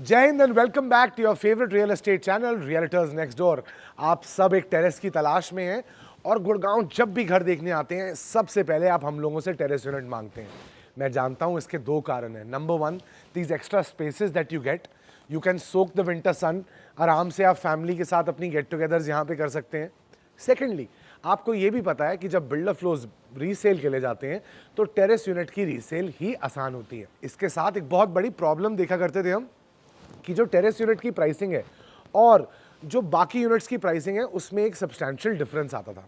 जय हिंद and welcome back to your favourite real estate channel realtors next door. आप सब एक टेरेस की तलाश में हैं और गुड़गांव जब भी घर देखने आते हैं सबसे पहले आप हम लोगों से टेरेस यूनिट मांगते हैं। मैं जानता हूं इसके दो कारण हैं। Number one, these extra spaces that you get, you can soak the winter sun. आराम से आप फैमिली के साथ अपनी गेट टुगेदर्स यहाँ पे कर सकते हैं। सेकेंडली, आपको ये भी पता है कि जब बिल्डर फ्लोज रीसेल के लिए जाते हैं तो टेरेस यूनिट की रीसेल ही आसान होती है। इसके साथ एक बहुत बड़ी प्रॉब्लम देखा करते थे हम कि जो टेरेस यूनिट की प्राइसिंग है और जो बाकी यूनिट्स की प्राइसिंग है उसमें एक सब्सटैंशियल डिफरेंस आता था।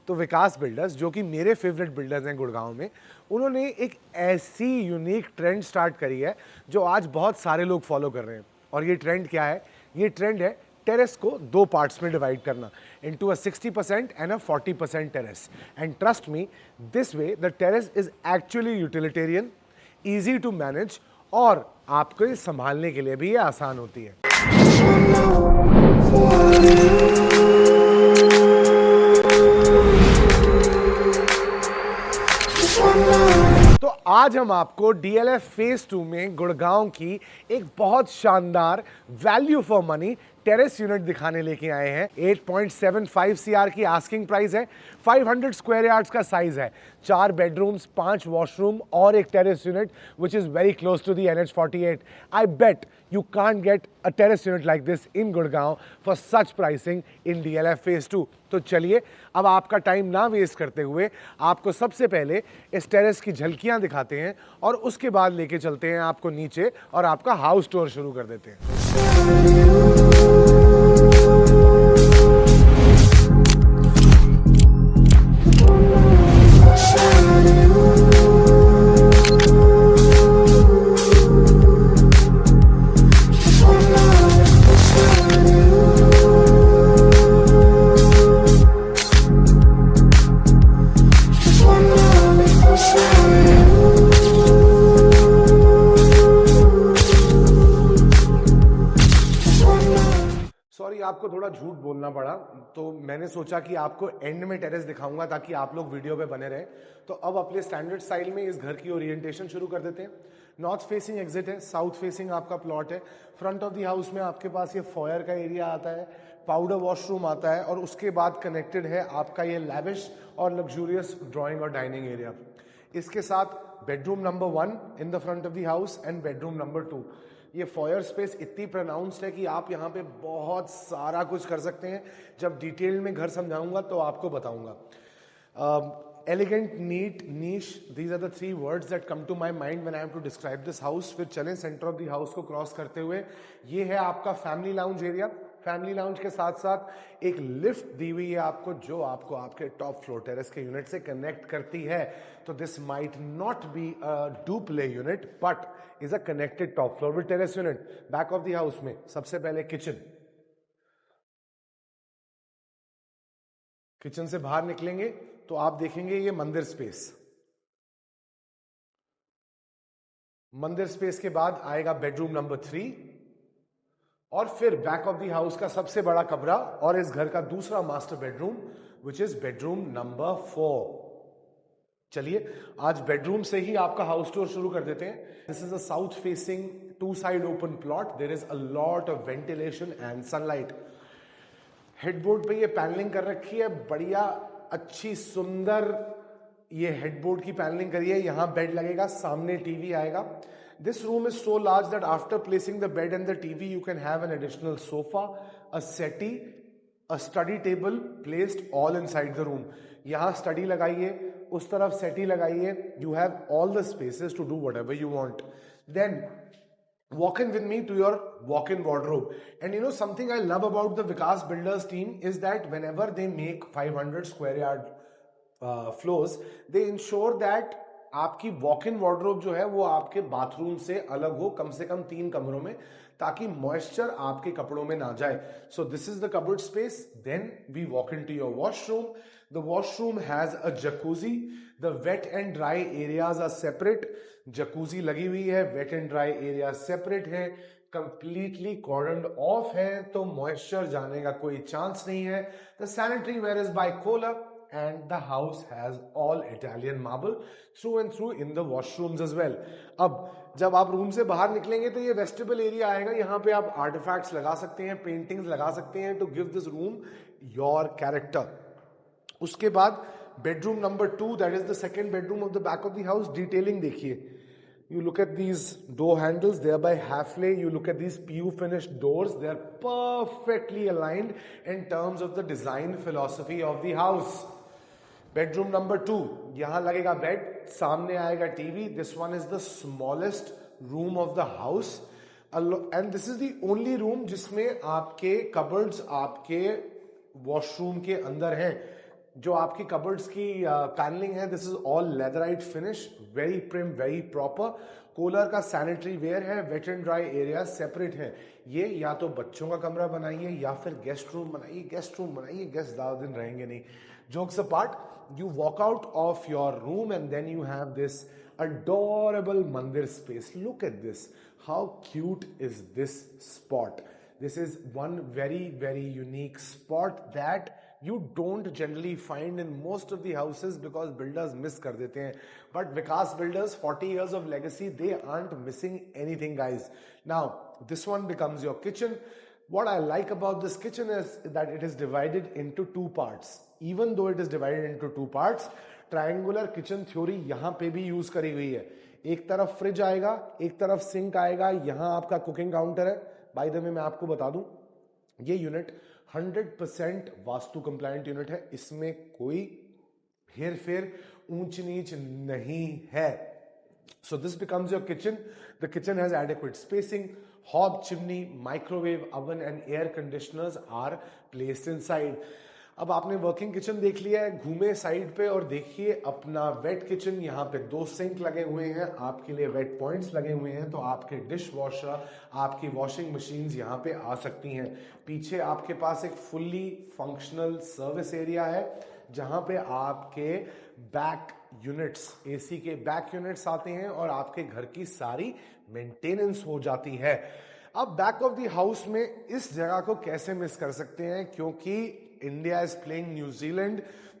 तो विकास बिल्डर्स, जो कि मेरे फेवरेट बिल्डर्स हैं गुड़गांव में, उन्होंने एक ऐसी यूनिक ट्रेंड स्टार्ट करी है जो आज बहुत सारे लोग फॉलो कर रहे हैं। और ये ट्रेंड क्या है? ये ट्रेंड है टेरेस को दो पार्ट्स में डिवाइड करना, into a 60% and a 40% terrace. And trust me, this way the terrace is actually utilitarian, easy to manage और आपको ये संभालने के लिए भी ये आसान होती है। तो आज हम आपको डीएलएफ फेज 2 में गुड़गांव की एक बहुत शानदार value for money terrace unit दिखाने लेके आए हैं। 8.75 सीआर की आस्किंग प्राइस है, 500 स्क्वायर यार्ड्स का साइज है, 4 बेडरूम्स, 5 वॉशरूम और एक terrace unit which is very close to the NH48। I bet you can't get a terrace unit like this in Gurgaon for such pricing in DLF Phase 2। तो चलिए अब आपका time ना waste करते हुए आपको सबसे पहले इस टेरेस की झलकियां दिखाते हैं और उसके बाद लेके चलते हैं आपको नीचे और आपका हाउस टूर शुरू कर देते हैं। सॉरी, आपको थोड़ा झूठ बोलना पड़ा, तो मैंने सोचा कि आपको एंड में टेरेस दिखाऊंगा ताकि आप लोग वीडियो पे बने रहें। तो अब अपने स्टैंडर्ड स्टाइल में इस घर की ओरिएंटेशन शुरू कर देते हैं। नॉर्थ फेसिंग एग्जिट है, साउथ फेसिंग आपका प्लॉट है। फ्रंट ऑफ द हाउस में आपके पास ये फॉयर का एरिया आता है, पाउडर वॉशरूम आता है और उसके बाद कनेक्टेड है आपका ये लैविश और लग्जूरियस ड्राइंग और डाइनिंग एरिया। इसके साथ bedroom number 1 in the front of the house and bedroom number 2। ये फॉयर स्पेस इतनी प्रोनाउंस्ड है कि आप यहाँ पे बहुत सारा कुछ कर सकते हैं। जब डिटेल में घर समझाऊंगा तो आपको बताऊंगा। Elegant, neat, niche, these are the 3 words that come to my mind when I have to describe this house. फिर चलें सेंटर ऑफ द हाउस को क्रॉस करते हुए, ये है आपका family lounge area. Family lounge के साथ साथ एक लिफ्ट दी हुई है आपको जो आपको आपके टॉप फ्लोर टेरेस के यूनिट से कनेक्ट करती है। तो this might not be a duplex unit but is a connected top floor with terrace unit. Back of the house में सबसे पहले किचन। किचन से बाहर निकलेंगे तो आप देखेंगे ये मंदिर स्पेस। मंदिर स्पेस के बाद आएगा बेडरूम नंबर 3 और फिर बैक ऑफ द हाउस का सबसे बड़ा कमरा और इस घर का दूसरा master bedroom which is bedroom number 4। चलिए आज बेडरूम से ही आपका हाउस टूर शुरू कर देते हैं। This is a south facing 2 side open plot. There is a lot of ventilation and sunlight. Headboard पे ये पैनलिंग कर रखी है, बढ़िया अच्छी सुंदर ये हेडबोर्ड की पैनलिंग करी है। यहां बेड लगेगा, सामने टीवी आएगा। This room is so large that after placing the bed and the TV, you can have an additional sofa, a settee, a study table placed all inside the room. यहाँ study लगाइए, उस तरफ settee लगाइए. You have all the spaces to do whatever you want. Then walk in with me to your walk-in wardrobe. And you know something I love about the Vikas Builders team is that whenever they make 500 square yard floors, they ensure that आपकी walk in wardrobe जो है वो आपके bathroom से अलग हो, कम से कम 3 कमरों में, ताकि मॉइस्चर आपके कपड़ों में ना जाए। So this is the cupboard space. Then we walk in to your washroom. The washroom has a jacuzzi. The wet and dry areas are separate. Jacuzzi लगी हुई है, wet and dry area separate है, completely cordoned off है, तो moisture जाने का कोई chance नहीं है। The sanitary ware is by Kohler and the house has all Italian marble through and through in the washrooms as well. अब जब आप रूम से बाहर निकलेंगे तो ये वेस्टिबल एरिया आएगा, यहाँ पे आप आर्टिफैक्ट्स लगा सकते हैं, पेंटिंग्स लगा सकते हैं to give this room your character. उसके बाद bedroom number 2, that is the second bedroom of the back of the house. Detailing देखिए, you look at these door handles, they are by Hafele. You look at these PU finished doors, they are perfectly aligned in terms of the design philosophy of the house. Bedroom number 2, यहाँ लगेगा bed, सामने आएगा TV. This one is the smallest room of the house and this is the only room जिसमें आपके cupboards आपके washroom के अंदर हैं. जो आपकी कबर्ड्स की पैनलिंग है, this is all leatherite finish, very prim, very proper. Kohler का सैनिटरी वेयर है, wet and dry area separate है. ये या तो बच्चों का कमरा बनाइए या फिर गेस्ट रूम बनाइए. गेस्ट ज्यादा दिन रहेंगे नहीं. Jokes apart, you walk out of your room and then you have this adorable mandir space. Look at this. How cute is this spot? This is one very, very unique spot that you don't generally find in most of the houses because builders miss kar dete hain. But Vikas Builders, 40 years of legacy, they aren't missing anything, guys. Now, this one becomes your kitchen. What I like about this kitchen is that it is divided into 2 parts. Even though it is divided into 2 parts, triangular kitchen theory यहाँ पे भी use करी हुई है. एक तरफ fridge आएगा, एक तरफ सिंक आएगा, यहाँ आपका कुकिंग काउंटर है. बाय द वे मैं आपको बता दूं, ये यूनिट 100% वास्तु कंप्लायंट यूनिट है. इसमें कोई हेर फेर, ऊंच नीच नहीं है. So this becomes your kitchen. The kitchen has adequate spacing. Hob chimney, microwave oven and air conditioners are placed inside. अब आपने वर्किंग किचन देख लिया है, घूमे साइड पे और देखिए अपना वेट किचन. यहाँ पे 2 सिंक लगे हुए हैं, आपके लिए वेट पॉइंट्स लगे हुए हैं, तो आपके डिश वॉशर, आपकी वॉशिंग मशीन्स यहाँ पे आ सकती हैं. पीछे आपके पास एक फुल्ली फंक्शनल सर्विस एरिया है जहाँ पे आपके बैक यूनिट्स, एसी के बैक यूनिट्स आते हैं और आपके घर की सारी मेंटेनेंस हो जाती है. अब बैक ऑफ द हाउस में इस जगह को कैसे मिस कर सकते हैं, क्योंकि India is playing New Zealand.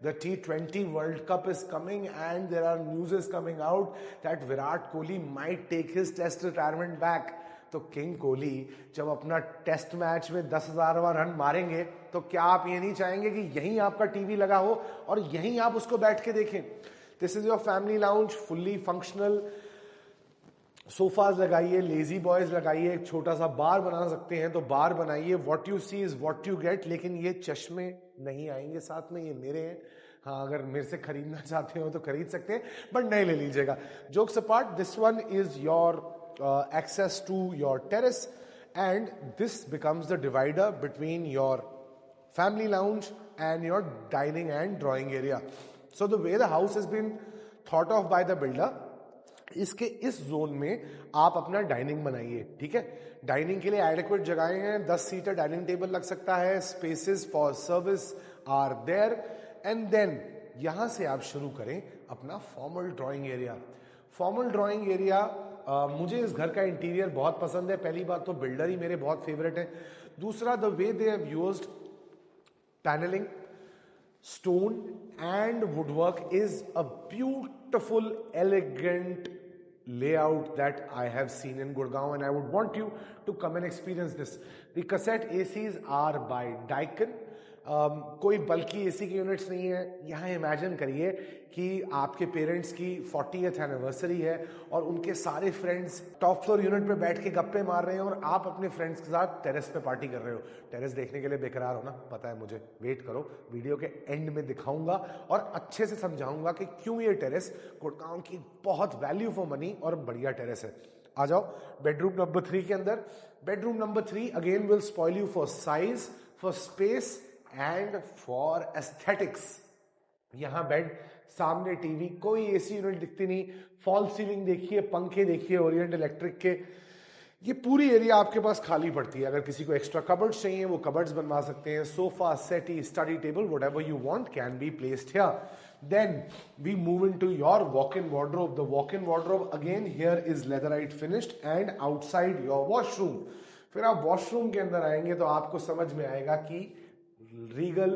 The T20 World Cup is coming and there are news is coming out that Virat Kohli might take his test retirement back. तो किंग कोहली जब अपना टेस्ट मैच में 10,000वां run मारेंगे तो क्या आप ये नहीं चाहेंगे कि यहीं आपका टीवी लगा हो और यहीं आप उसको बैठ के देखें. This is your family lounge, fully functional. Sofas लगाइए, लेजी बॉयज लगाइए, एक छोटा सा बार बना सकते हैं तो बार बनाइए. What you see is what you get. लेकिन ये चश्मे नहीं आएंगे साथ में, ये मेरे हैं. हाँ, अगर मेरे से खरीदना चाहते हो तो खरीद सकते हैं, बट नहीं ले लीजिएगा. Jokes apart, this one is your access to your terrace and this becomes the divider between your family lounge and your dining and drawing area. So the way the house has been thought of by the builder, इसके इस zone में आप अपना dining बनाइए. ठीक है, dining के लिए एडिक्वेट जगहें हैं. 10 सीटर डाइनिंग टेबल लग सकता है. Spaces for service are there. And then यहां से आप शुरू करें अपना formal drawing area. Formal drawing area, मुझे इस घर का इंटीरियर बहुत पसंद है. पहली बात तो बिल्डर ही मेरे बहुत फेवरेट है. दूसरा, the way they have used panelling, stone and woodwork is a beautiful, elegant layout that I have seen in Gurgaon and I would want you to come and experience this. The cassette ACs are by Daikin. कोई बल्कि AC की units नहीं है. यहाँ imagine करिए कि आपके parents की 40th एनिवर्सरी है और उनके सारे फ्रेंड्स टॉप फ्लोर यूनिट पे बैठ के गप्पे मार रहे हैं और आप अपने फ्रेंड्स के साथ टेरेस पे पार्टी कर रहे हो. टेरेस देखने के लिए बेकरार हो ना, पता है मुझे. वेट करो, वीडियो के एंड में दिखाऊंगा और अच्छे से समझाऊंगा कि क्यों ये टेरेस गुड़गांव की बहुत वैल्यू फॉर मनी और बढ़िया टेरेस है. आ जाओ बेडरूम नंबर 3 के अंदर. Bedroom number 3 again will spoil you for size, for space and for aesthetics. यहां बेड, सामने टीवी, कोई एसी यूनिट दिखती नहीं. फॉल सीलिंग देखिए, पंखे देखिए ओरिएंट इलेक्ट्रिक के. ये पूरी एरिया आपके पास खाली पड़ती है. अगर किसी को एक्स्ट्रा कबर्ड्स चाहिए वो कबर्ड्स बनवा सकते हैं. Sofa, settee, study table, whatever you want can be placed here. Then we move into your walk-in wardrobe. The walk-in wardrobe again here is leatherite finished and outside your washroom. फिर आप washroom के अंदर आएंगे तो आपको समझ में आएगा कि रीगल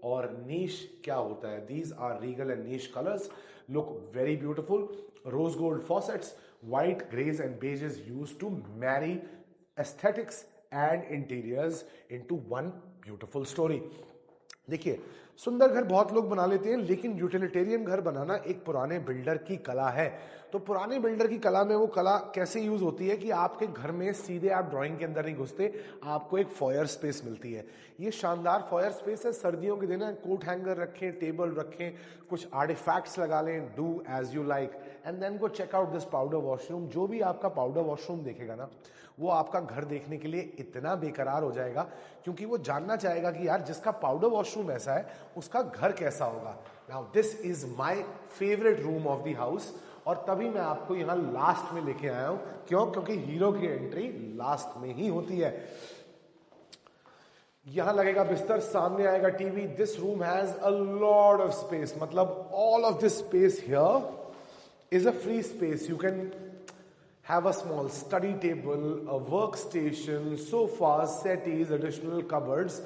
और नीश क्या होता है? These are regal and niche colors, look very beautiful. Rose gold faucets, white, grays and beiges used to marry aesthetics and interiors into one beautiful story. देखिए, सुंदर घर बहुत लोग बना लेते हैं, लेकिन यूटिलिटेरियन घर बनाना एक पुराने बिल्डर की कला है। तो पुराने बिल्डर की कला में वो कला कैसे यूज होती है कि आपके घर में सीधे आप ड्राइंग के अंदर नहीं घुसते, आपको एक फॉयर स्पेस मिलती है। ये शानदार फॉयर स्पेस है, सर्दियों के दिन है, कोट हैंगर रखें, टेबल रखें, कुछ आर्टिफैक्ट्स लगा लें, do as you like and then go check out this powder washroom. जो भी आपका पाउडर वॉशरूम देखेगा ना, वो आपका घर देखने के लिए इतना बेकरार हो जाएगा, क्योंकि वो जानना चाहेगा कि यार जिसका पाउडर वॉशरूम ऐसा है उसका घर कैसा होगा। Now this is my favourite room of the house, और तभी मैं आपको यहां लास्ट में लेके आया हूं। क्यों? क्योंकि हीरो की एंट्री लास्ट में ही होती है। यहां लगेगा बिस्तर, सामने आएगा TV. This room has a lot of space, मतलब all of this space here is a free space. You can have a small study table, a workstation, sofas, settees, additional cupboards.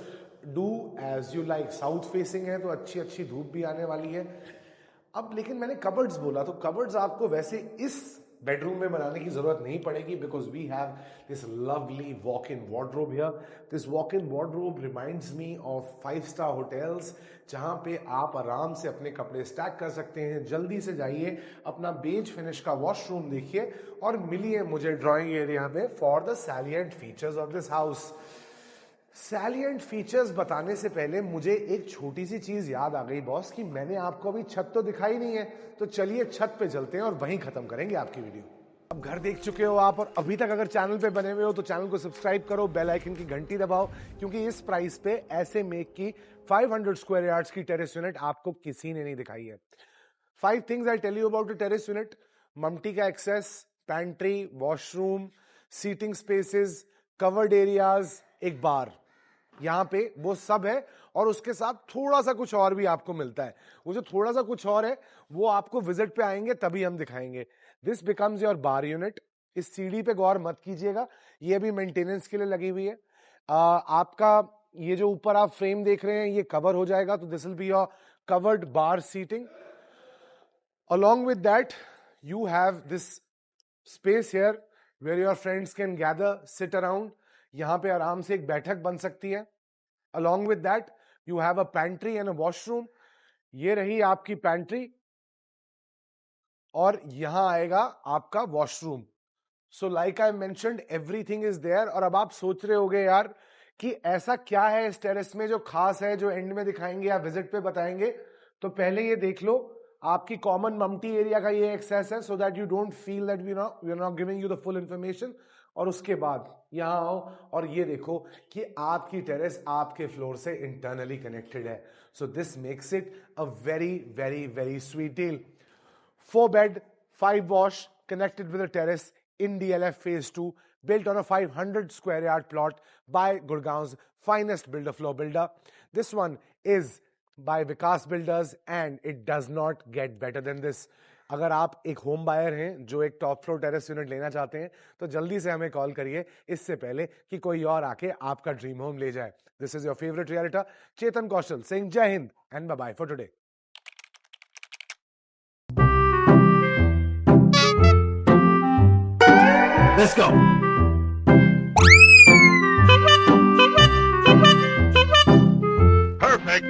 Do as you like. South facing है तो अच्छी अच्छी धूप भी आने वाली है। अब लेकिन मैंने कबर्ड्स बोला, तो कबर्ड्स आपको वैसे इस बेडरूम में बनाने की जरूरत नहीं पड़ेगी, because we have this lovely walk in wardrobe here. This walk in wardrobe reminds me of five star hotels, जहां पे आप आराम से अपने कपड़े स्टैक कर सकते हैं। जल्दी से जाइए, अपना बेज फिनिश का वॉशरूम देखिए और मिलिए मुझे ड्राइंग एरिया में for the salient features of this house. Salient features बताने से पहले मुझे एक छोटी सी चीज याद आ गई बॉस, कि मैंने आपको अभी छत तो दिखाई नहीं है। तो चलिए छत पे चलते हैं और वहीं खत्म करेंगे आपकी वीडियो। अब घर देख चुके हो आप, और अभी तक अगर चैनल पे बने हुए हो तो चैनल को सब्सक्राइब करो, बेल आइकन की घंटी दबाओ, क्योंकि इस प्राइस पे ऐसे मेक की 500 स्क्वायर यार्ड्स की टेरेस यूनिट आपको किसी ने नहीं दिखाई है। 5 things I tell you about the terrace unit. ममटी का access, pantry, washroom, seating spaces, covered areas, एक बार, यहां पे वो सब है। और उसके साथ थोड़ा सा कुछ और भी आपको मिलता है। वो जो थोड़ा सा कुछ और है वो आपको विजिट पे आएंगे तभी हम दिखाएंगे। This becomes your bar unit. इस सीढ़ी पे गौर मत कीजिएगा, ये भी मेंटेनेंस के लिए लगी हुई है। आपका ये जो ऊपर आप फ्रेम देख रहे हैं ये कवर हो जाएगा, तो this will be your covered bar seating. Along with that, you have this space here where your friends can gather, sit around. यहां पे आराम से एक बैठक बन सकती है। Along with that, you have a pantry and a washroom. ये रही आपकी पैंट्री, और यहां आएगा आपका washroom. So like I mentioned, everything is there. और अब आप सोच रहे होगे यार कि ऐसा क्या है इस टेरेस में जो खास है, जो एंड में दिखाएंगे या विजिट पे बताएंगे। तो पहले ये देख लो, आपकी कॉमन ममटी एरिया का ये एक्सेस है, so that you don't feel that we are not giving you the full information. और उसके बाद यहां आओ और ये देखो कि आपकी टेरेस आपके फ्लोर से इंटरनली कनेक्टेड है। So this makes it a very very very sweet deal. 4 bed, 5 wash, connected with a terrace in DLF Phase 2, built on a 500 square yard plot by Gurgaon's finest builder, floor builder. This one is by Vikas Builders and it does not get better than this. अगर आप एक home buyer हैं जो एक top floor terrace unit लेना चाहते हैं, तो जल्दी से हमें कॉल करिए, इससे पहले कि कोई और आके आपका ड्रीम होम ले जाए। This is your favourite realtor Chetan Kaushal saying जय Hind and bye bye for today. Let's go. Perfect.